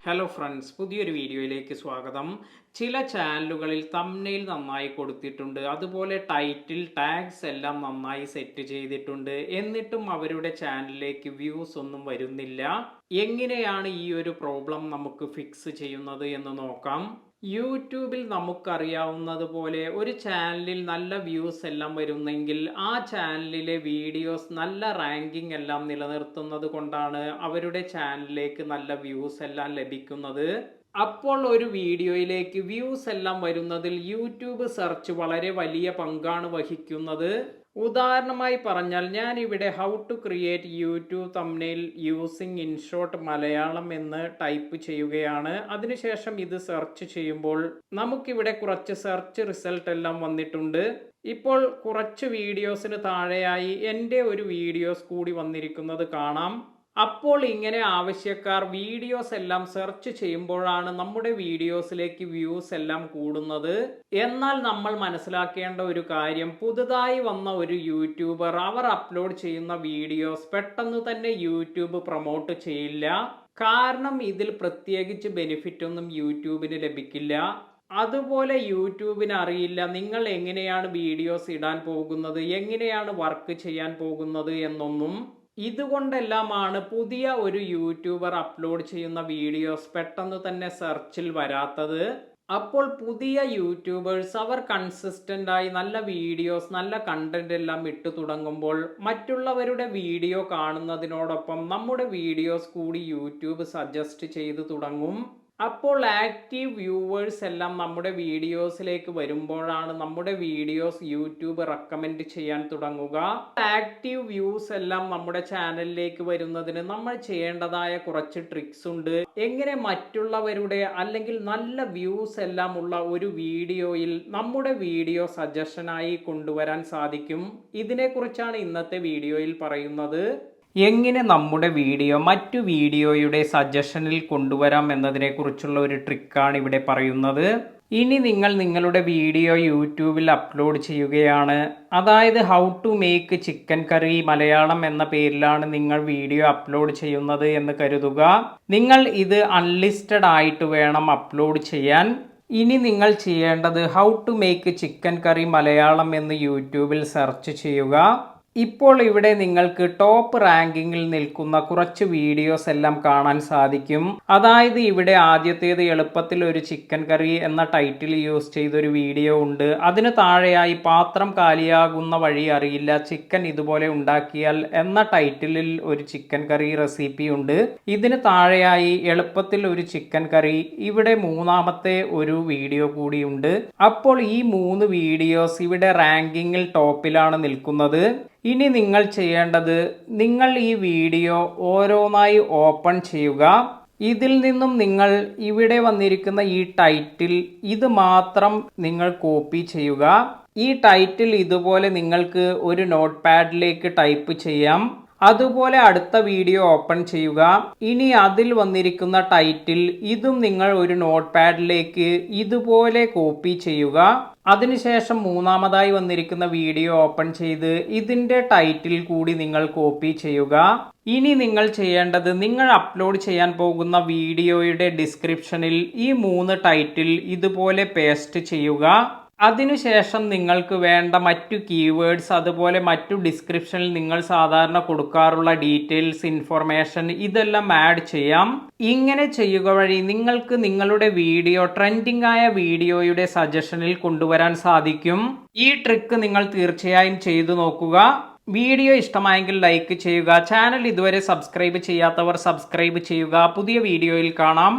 Hello friends, പുതിയൊരു വീഡിയോയിലേക്ക് സ്വാഗതം. ചില ചാനലുകളിൽ തംബ്നെയിൽ നന്നായി കൊടുത്തിട്ടുണ്ട്, അതുപോലെ ടൈറ്റിൽ ടാഗ്സ് എല്ലാം നന്നായി സെറ്റ് ചെയ്തിട്ടുണ്ട്. എന്നിട്ടും അവരുടെ ചാനലിലേക്ക് വ്യൂസ് ഒന്നും വരുന്നില്ല. എങ്ങനെയാണ് ഈ ഒരു പ്രോബ്ലം നമുക്ക് ഫിക്സ് ചെയ്യുന്നത് എന്ന് നോക്കാം. യൂട്യൂബിൽ നമുക്കറിയാവുന്നതുപോലെ ഒരു ചാനലിൽ നല്ല വ്യൂസ് എല്ലാം വരുന്നെങ്കിൽ ആ ചാനലിലെ വീഡിയോസ് നല്ല റാങ്കിങ് എല്ലാം നിലനിർത്തുന്നത് കൊണ്ടാണ് അവരുടെ ചാനലിലേക്ക് നല്ല വ്യൂസ് എല്ലാം ലഭിക്കുന്നത്. അപ്പോൾ ഒരു വീഡിയോയിലേക്ക് വ്യൂസ് എല്ലാം വരുന്നതിൽ യൂട്യൂബ് സെർച്ച് വളരെ വലിയ പങ്കാണ് വഹിക്കുന്നത്. ഉദാഹരണമായി പറഞ്ഞാൽ ഞാൻ ഇവിടെ how to create YouTube thumbnail using InShot Malayalam എന്ന് ടൈപ്പ് ചെയ്യുകയാണ്. അതിനുശേഷം ഇത് സെർച്ച് ചെയ്യുമ്പോൾ നമുക്കിവിടെ കുറച്ച് സെർച്ച് റിസൾട്ട് എല്ലാം വന്നിട്ടുണ്ട്. ഇപ്പോൾ കുറച്ച് വീഡിയോസിന് താഴെയായി എൻ്റെ ഒരു വീഡിയോസ് കൂടി വന്നിരിക്കുന്നത് കാണാം. അപ്പോൾ ഇങ്ങനെ ആവശ്യക്കാർ വീഡിയോസ് എല്ലാം സെർച്ച് ചെയ്യുമ്പോഴാണ് നമ്മുടെ വീഡിയോസിലേക്ക് വ്യൂസ് എല്ലാം കൂടുന്നത്. എന്നാൽ നമ്മൾ മനസ്സിലാക്കേണ്ട ഒരു കാര്യം, പുതുതായി വന്ന ഒരു യൂട്യൂബർ അവർ അപ്ലോഡ് ചെയ്യുന്ന വീഡിയോസ് പെട്ടെന്ന് തന്നെ യൂട്യൂബ് പ്രൊമോട്ട് ചെയ്യില്ല. കാരണം ഇതിൽ പ്രത്യേകിച്ച് ബെനിഫിറ്റ് ഒന്നും യൂട്യൂബിന് ലഭിക്കില്ല. അതുപോലെ യൂട്യൂബിന് അറിയില്ല നിങ്ങൾ എങ്ങനെയാണ് വീഡിയോസ് ഇടാൻ പോകുന്നത്, എങ്ങനെയാണ് വർക്ക് ചെയ്യാൻ പോകുന്നത് എന്നൊന്നും. ഇതുകൊണ്ടെല്ലാമാണ് പുതിയ ഒരു യൂട്യൂബർ അപ്ലോഡ് ചെയ്യുന്ന വീഡിയോസ് പെട്ടെന്ന് തന്നെ സെർച്ചിൽ വരാത്തത്. അപ്പോൾ പുതിയ യൂട്യൂബേഴ്സ് അവർ കൺസിസ്റ്റന്റ് ആയി നല്ല വീഡിയോസ് നല്ല കണ്ടന്റ് എല്ലാം ഇട്ടു തുടങ്ങുമ്പോൾ മറ്റുള്ളവരുടെ വീഡിയോ കാണുന്നതിനോടൊപ്പം നമ്മുടെ വീഡിയോസ് കൂടി യൂട്യൂബ് സജസ്റ്റ് ചെയ്തു തുടങ്ങും. അപ്പോൾ ആക്റ്റീവ് വ്യൂവേഴ്സ് എല്ലാം നമ്മുടെ വീഡിയോസിലേക്ക് വരുമ്പോഴാണ് നമ്മുടെ വീഡിയോസ് യൂട്യൂബ് റെക്കമെൻഡ് ചെയ്യാൻ തുടങ്ങുക. ആക്റ്റീവ് വ്യൂസ് എല്ലാം നമ്മുടെ ചാനലിലേക്ക് വരുന്നതിന് നമ്മൾ ചെയ്യേണ്ടതായ കുറച്ച് ട്രിക്സ് ഉണ്ട്. എങ്ങനെ മറ്റുള്ളവരുടെ അല്ലെങ്കിൽ നല്ല വ്യൂസ് എല്ലാം ഉള്ള ഒരു വീഡിയോയിൽ നമ്മുടെ വീഡിയോ സജഷനായി കൊണ്ടുവരാൻ സാധിക്കും, ഇതിനെക്കുറിച്ചാണ് ഇന്നത്തെ വീഡിയോയിൽ പറയുന്നത്. എങ്ങനെ നമ്മുടെ വീഡിയോ മറ്റു വീഡിയോയുടെ സജഷനിൽ കൊണ്ടുവരാം എന്നതിനെക്കുറിച്ചുള്ള ഒരു ട്രിക്കാണ് ഇവിടെ പറയുന്നത്. ഇനി നിങ്ങൾ നിങ്ങളുടെ വീഡിയോ യൂട്യൂബിൽ അപ്ലോഡ് ചെയ്യുകയാണ്. അതായത് ഹൗ ടു മേക്ക് ചിക്കൻ കറി മലയാളം എന്ന പേരിലാണ് നിങ്ങൾ വീഡിയോ അപ്ലോഡ് ചെയ്യുന്നത് എന്ന് കരുതുക. നിങ്ങൾ ഇത് അൺലിസ്റ്റഡ് ആയിട്ട് വേണം അപ്ലോഡ് ചെയ്യാൻ. ഇനി നിങ്ങൾ ചെയ്യേണ്ടത് ഹൗ ടു മേക്ക് ചിക്കൻ കറി മലയാളം എന്ന് യൂട്യൂബിൽ സെർച്ച് ചെയ്യുക. ഇപ്പോൾ ഇവിടെ നിങ്ങൾക്ക് ടോപ്പ് റാങ്കിങ്ങിൽ നിൽക്കുന്ന കുറച്ച് വീഡിയോസ് എല്ലാം കാണാൻ സാധിക്കും. അതായത് ഇവിടെ ആദ്യത്തേത് എളുപ്പത്തിൽ ഒരു ചിക്കൻ കറി എന്ന ടൈറ്റിൽ യൂസ് ചെയ്തൊരു വീഡിയോ ഉണ്ട്. അതിന് താഴെയായി പാത്രം കാലിയാകുന്ന വഴി അറിയില്ല, ചിക്കൻ ഇതുപോലെ ഉണ്ടാക്കിയാൽ എന്ന ടൈറ്റിലിൽ ഒരു ചിക്കൻ കറി റെസിപ്പി ഉണ്ട്. ഇതിന് താഴെയായി എളുപ്പത്തിൽ ഒരു ചിക്കൻ കറി, ഇവിടെ മൂന്നാമത്തെ ഒരു വീഡിയോ കൂടിയുണ്ട്. അപ്പോൾ ഈ 3 വീഡിയോസ് ഇവിടെ റാങ്കിങ്ങിൽ ടോപ്പിലാണ് നിൽക്കുന്നത്. ഇനി നിങ്ങൾ ചെയ്യേണ്ടത്, നിങ്ങൾ ഈ വീഡിയോ ഓരോന്നായി ഓപ്പൺ ചെയ്യുക. ഇതിൽ നിന്നും നിങ്ങൾ ഇവിടെ വന്നിരിക്കുന്ന ഈ ടൈറ്റിൽ ഇത് മാത്രം നിങ്ങൾ കോപ്പി ചെയ്യുക. ഈ ടൈറ്റിൽ ഇതുപോലെ നിങ്ങൾക്ക് ഒരു നോട്ട് പാഡിലേക്ക് ടൈപ്പ് ചെയ്യാം. അതുപോലെ അടുത്ത വീഡിയോ ഓപ്പൺ ചെയ്യുക. ഇനി അതിൽ വന്നിരിക്കുന്ന ടൈറ്റിൽ ഇതും നിങ്ങൾ ഒരു നോട്ട് പാഡിലേക്ക് ഇതുപോലെ കോപ്പി ചെയ്യുക. അതിനുശേഷം മൂന്നാമതായി വന്നിരിക്കുന്ന വീഡിയോ ഓപ്പൺ ചെയ്ത് ഇതിൻ്റെ ടൈറ്റിൽ കൂടി നിങ്ങൾ കോപ്പി ചെയ്യുക. ഇനി നിങ്ങൾ ചെയ്യേണ്ടത്, നിങ്ങൾ അപ്ലോഡ് ചെയ്യാൻ പോകുന്ന വീഡിയോയുടെ ഡിസ്ക്രിപ്ഷനിൽ ഈ 3 ടൈറ്റിൽ ഇതുപോലെ പേസ്റ്റ് ചെയ്യുക. അതിനുശേഷം നിങ്ങൾക്ക് വേണ്ട മറ്റു കീവേഡ്സ്, അതുപോലെ മറ്റു ഡിസ്ക്രിപ്ഷനിൽ നിങ്ങൾ സാധാരണ കൊടുക്കാറുള്ള ഡീറ്റെയിൽസ്, ഇൻഫർമേഷൻ ഇതെല്ലാം ആഡ് ചെയ്യാം. ഇങ്ങനെ ചെയ്യുക വഴി നിങ്ങൾക്ക് നിങ്ങളുടെ വീഡിയോ ട്രെൻഡിംഗ് ആയ വീഡിയോയുടെ സജഷനിൽ കൊണ്ടുവരാൻ സാധിക്കും. ഈ ട്രിക്ക് നിങ്ങൾ തീർച്ചയായും ചെയ്തു നോക്കുക. വീഡിയോ ഇഷ്ടമായെങ്കിൽ ലൈക്ക് ചെയ്യുക. ചാനൽ ഇതുവരെ സബ്സ്ക്രൈബ് ചെയ്യാത്തവർ സബ്സ്ക്രൈബ് ചെയ്യുക. പുതിയ വീഡിയോയിൽ കാണാം.